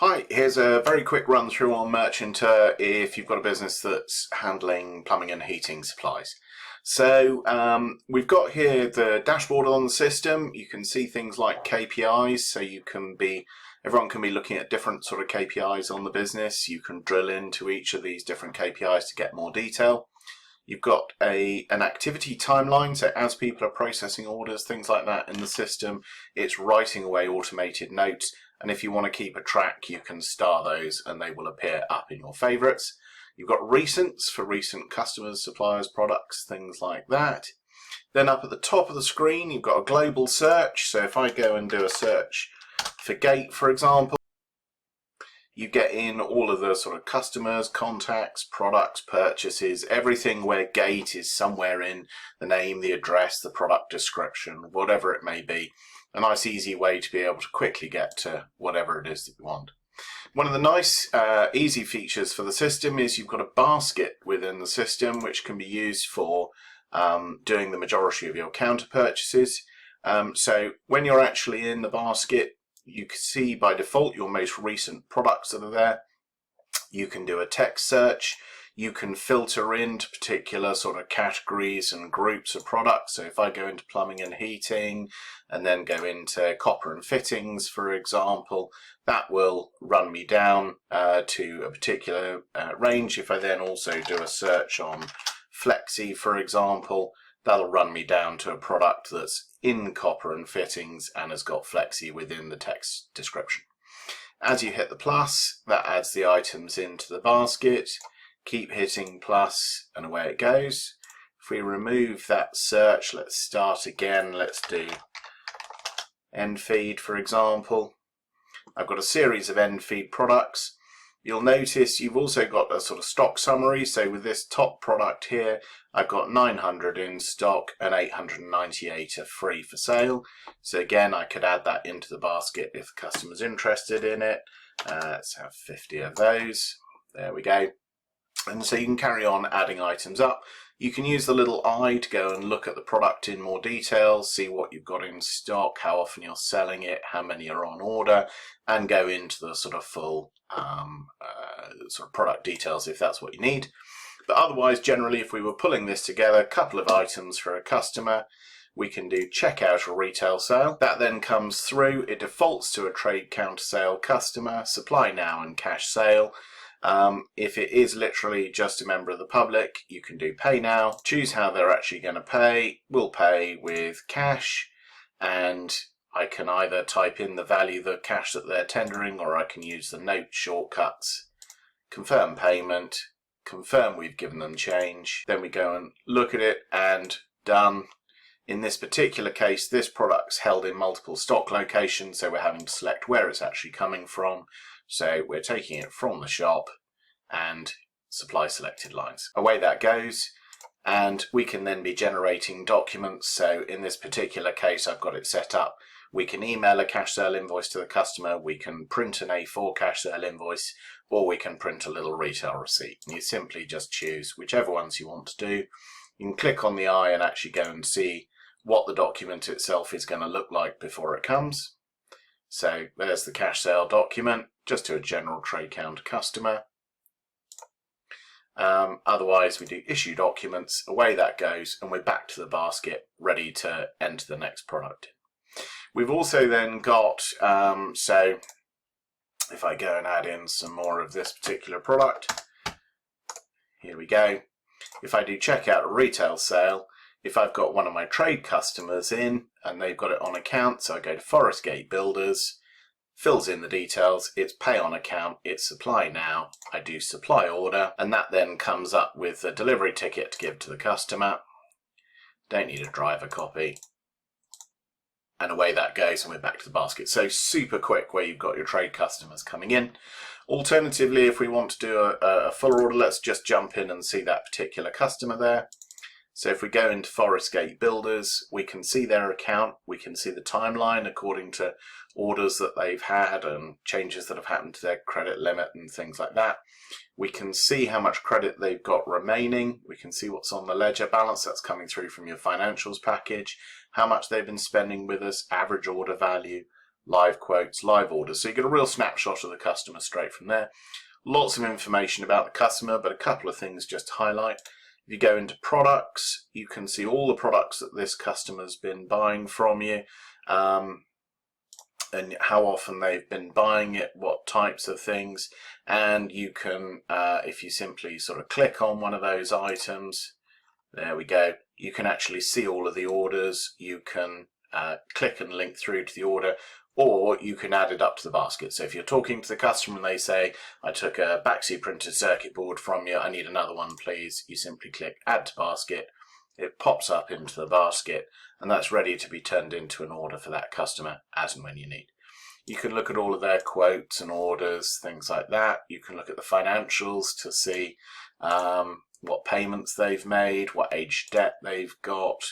Hi, here's a very quick run through on Merchanter if you've got a business that's handling plumbing and heating supplies. So we've got here the dashboard on the system. You can see things like KPIs, so everyone can be looking at different sort of KPIs on the business. You can drill into each of these different KPIs to get more detail. You've got an activity timeline, so as people are processing orders, things like that in the system, it's writing away automated notes. And if you want to keep a track, you can star those and they will appear up in your favorites. You've got recents for recent customers, suppliers, products, things like that. Then up at the top of the screen, you've got a global search. So if I go and do a search for Gate, for example, you get in all of the sort of customers, contacts, products, purchases, everything where Gate is somewhere in the name, the address, the product description, whatever it may be. A nice easy way to be able to quickly get to whatever it is that you want. One of the nice easy features for the system is you've got a basket within the system which can be used for doing the majority of your counter purchases. So when you're actually in the basket, you can see by default your most recent products that are there. You can do a text search. You can filter into particular sort of categories and groups of products. So if I go into plumbing and heating and then go into copper and fittings, for example, that will run me down to a particular range. If I then also do a search on Flexi, for example, that'll run me down to a product that's in copper and fittings and has got Flexi within the text description. As you hit the plus, that adds the items into the basket. Keep hitting plus and away it goes. If we remove that search, let's start again. Let's do end feed, for example. I've got a series of end feed products. You'll notice you've also got a sort of stock summary. So with this top product here, I've got 900 in stock and 898 are free for sale. So again, I could add that into the basket if the customer's interested in it. Let's have 50 of those. There we go. And so you can carry on adding items up. You can use the little eye to go and look at the product in more detail, see what you've got in stock, how often you're selling it, how many are on order, and go into the sort of full sort of product details if that's what you need. But otherwise, generally, if we were pulling this together, a couple of items for a customer, we can do checkout or retail sale. That then comes through. It defaults to a trade counter sale customer, supply now and cash sale. If it is literally just a member of the public, you can do pay now, choose how they're actually going to pay. We'll pay with cash, and I can either type in the value of the cash that they're tendering, or I can use the note shortcuts, confirm payment, confirm we've given them change. Then we go and look at it and done. In this particular case, this product's held in multiple stock locations, so we're having to select where it's actually coming from. So we're taking it from the shop and supply selected lines. Away that goes, and we can then be generating documents. So in this particular case, I've got it set up. We can email a cash sale invoice to the customer, we can print an A4 cash sale invoice, or we can print a little retail receipt. And you simply just choose whichever ones you want to do. You can click on the eye and actually go and see what the document itself is going to look like before it comes. So there's the cash sale document, just to a general trade counter customer. Otherwise, we do issue documents, away that goes, and we're back to the basket, ready to enter the next product. We've also then got, so if I go and add in some more of this particular product, here we go. If I do checkout or retail sale, if I've got one of my trade customers in and they've got it on account, so I go to Forest Gate Builders, fills in the details, it's pay on account, it's supply now, I do supply order, and that then comes up with a delivery ticket to give to the customer. Don't need a driver copy. And away that goes, and we're back to the basket. So super quick where you've got your trade customers coming in. Alternatively, if we want to do a full order, let's just jump in and see that particular customer there. So if we go into Forest Gate Builders, we can see their account, we can see the timeline according to orders that they've had and changes that have happened to their credit limit and things like that. We can see how much credit they've got remaining. We can see what's on the ledger balance, that's coming through from your financials package, how much they've been spending with us, average order value, live quotes, live orders. So you get a real snapshot of the customer straight from there. Lots of information about the customer, but a couple of things just to highlight. If you go into products, you can see all the products that this customer's been buying from you, and how often they've been buying it, what types of things. And you can, if you simply sort of click on one of those items, there we go, you can actually see all of the orders. You can click and link through to the order, or you can add it up to the basket. So if you're talking to the customer and they say, I took a Baxi printed circuit board from you, I need another one please, you simply click add to basket, it pops up into the basket, and that's ready to be turned into an order for that customer as and when you need. You can look at all of their quotes and orders, things like that. You can look at the financials to see what payments they've made, what age debt they've got,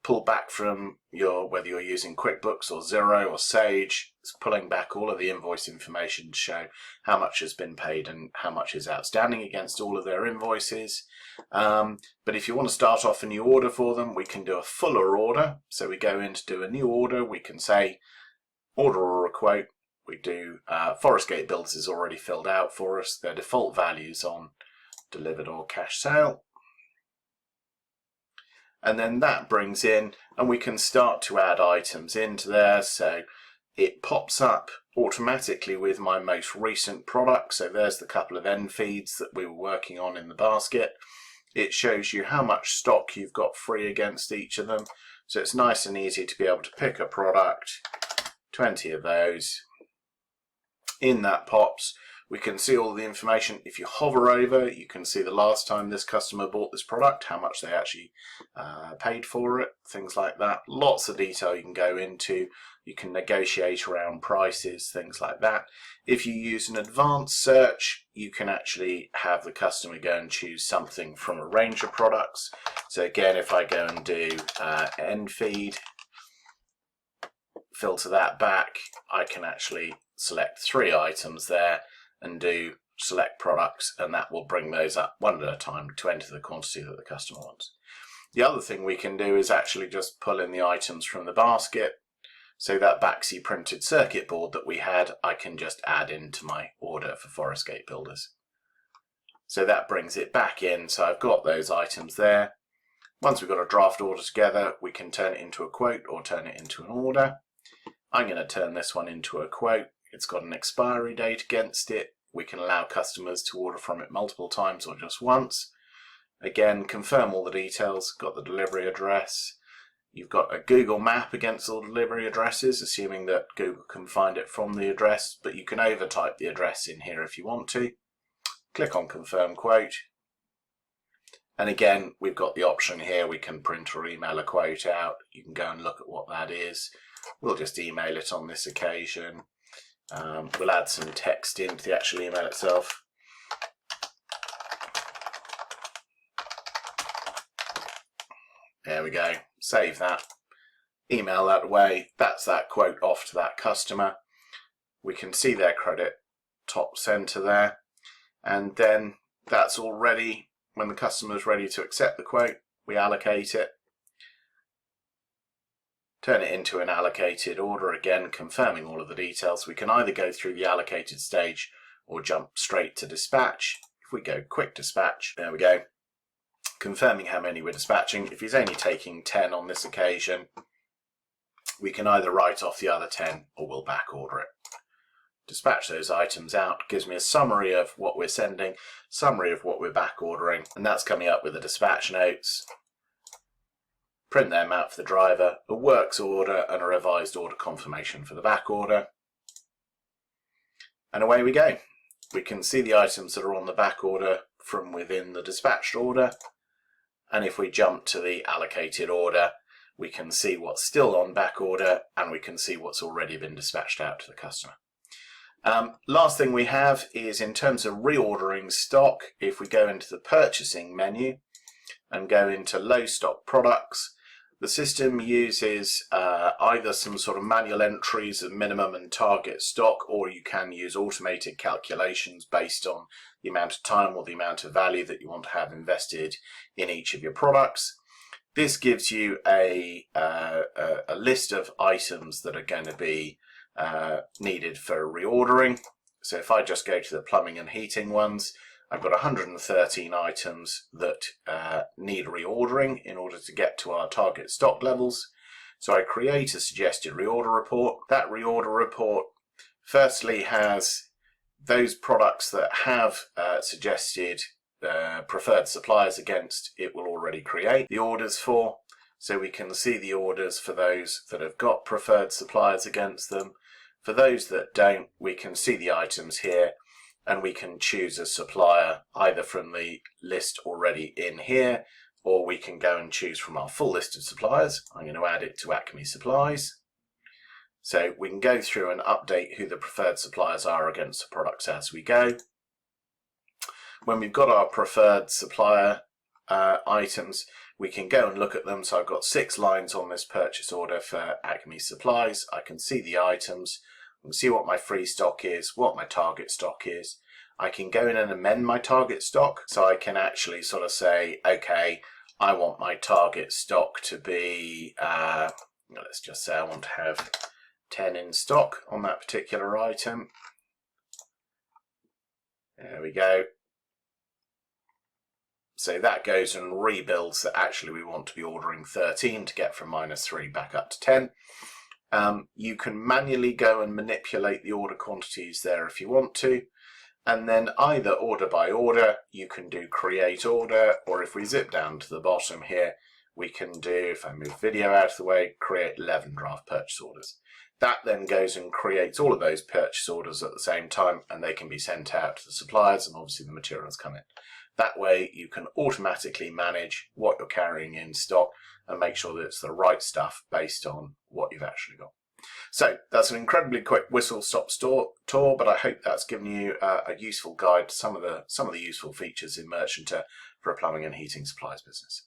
pull back from whether you're using QuickBooks or Xero or Sage. It's pulling back all of the invoice information to show how much has been paid and how much is outstanding against all of their invoices. But if you want to start off a new order for them, we can do a fuller order. So we go in to do a new order. We can say order or a quote. We do Forest Gate Builders is already filled out for us. Their default values on delivered or cash sale. And then that brings in, and we can start to add items into there. So it pops up automatically with my most recent product. So there's the couple of end feeds that we were working on in the basket. It shows you how much stock you've got free against each of them. So it's nice and easy to be able to pick a product, 20 of those. In that pops, we can see all the information. If you hover over, you can see the last time this customer bought this product, how much they actually paid for it, things like that. Lots of detail you can go into. You can negotiate around prices, things like that. If you use an advanced search, you can actually have the customer go and choose something from a range of products. So again, if I go and do end feed, filter that back, I can actually select 3 items there and do select products, and that will bring those up one at a time to enter the quantity that the customer wants. The other thing we can do is actually just pull in the items from the basket. So that Baxi printed circuit board that we had, I can just add into my order for Forest Gate Builders. So that brings it back in. So I've got those items there. Once we've got a draft order together, we can turn it into a quote or turn it into an order. I'm going to turn this one into a quote. It's got an expiry date against it. We can allow customers to order from it multiple times or just once. Again, confirm all the details. Got the delivery address. You've got a Google map against all delivery addresses, assuming that Google can find it from the address, but you can overtype the address in here if you want to. Click on confirm quote. And again, we've got the option here. We can print or email a quote out. You can go and look at what that is. We'll just email it on this occasion. We'll add some text into the actual email itself. There we go. Save that. Email that away. That's that quote off to that customer. We can see their credit top center there. And then that's all ready. When the customer is ready to accept the quote, we allocate it. Turn it into an allocated order, again confirming all of the details. We can either go through the allocated stage or jump straight to dispatch. If we go quick dispatch, there we go, confirming how many we're dispatching. If he's only taking 10 on this occasion, we can either write off the other 10 or we'll back order it. Dispatch those items out, gives me a summary of what we're sending, summary of what we're back ordering, and that's coming up with the dispatch notes. Print them out for the driver, a works order and a revised order confirmation for the back order. And away we go. We can see the items that are on the back order from within the dispatched order. And if we jump to the allocated order, we can see what's still on back order and we can see what's already been dispatched out to the customer. Last thing we have is in terms of reordering stock. If we go into the purchasing menu and go into low stock products, the system uses either some sort of manual entries of minimum and target stock, or you can use automated calculations based on the amount of time or the amount of value that you want to have invested in each of your products. This gives you a list of items that are going to be needed for reordering. So if I just go to the plumbing and heating ones, I've got 113 items that need reordering in order to get to our target stock levels. So I create a suggested reorder report. That reorder report firstly has those products that have suggested preferred suppliers against it will already create the orders for. So we can see the orders for those that have got preferred suppliers against them. For those that don't, we can see the items here, and we can choose a supplier either from the list already in here, or we can go and choose from our full list of suppliers. I'm going to add it to Acme Supplies. So we can go through and update who the preferred suppliers are against the products as we go. When we've got our preferred supplier items, we can go and look at them. So I've got 6 lines on this purchase order for Acme Supplies. I can see the items, I can see what my free stock is, what my target stock is. I can go in and amend my target stock. So I can actually sort of say, okay, I want my target stock to be, let's just say I want to have 10 in stock on that particular item. There we go. So that goes and rebuilds that actually we want to be ordering 13 to get from -3 back up to 10. You can manually go and manipulate the order quantities there if you want to. And then either order by order, you can do create order, or if we zip down to the bottom here, we can do, if I move video out of the way, create 11 draft purchase orders. That then goes and creates all of those purchase orders at the same time, and they can be sent out to the suppliers, and obviously the materials come in. That way you can automatically manage what you're carrying in stock and make sure that it's the right stuff based on what you've actually got. So that's an incredibly quick whistle-stop tour, but I hope that's given you a useful guide to some of the useful features in Merchanter for a plumbing and heating supplies business.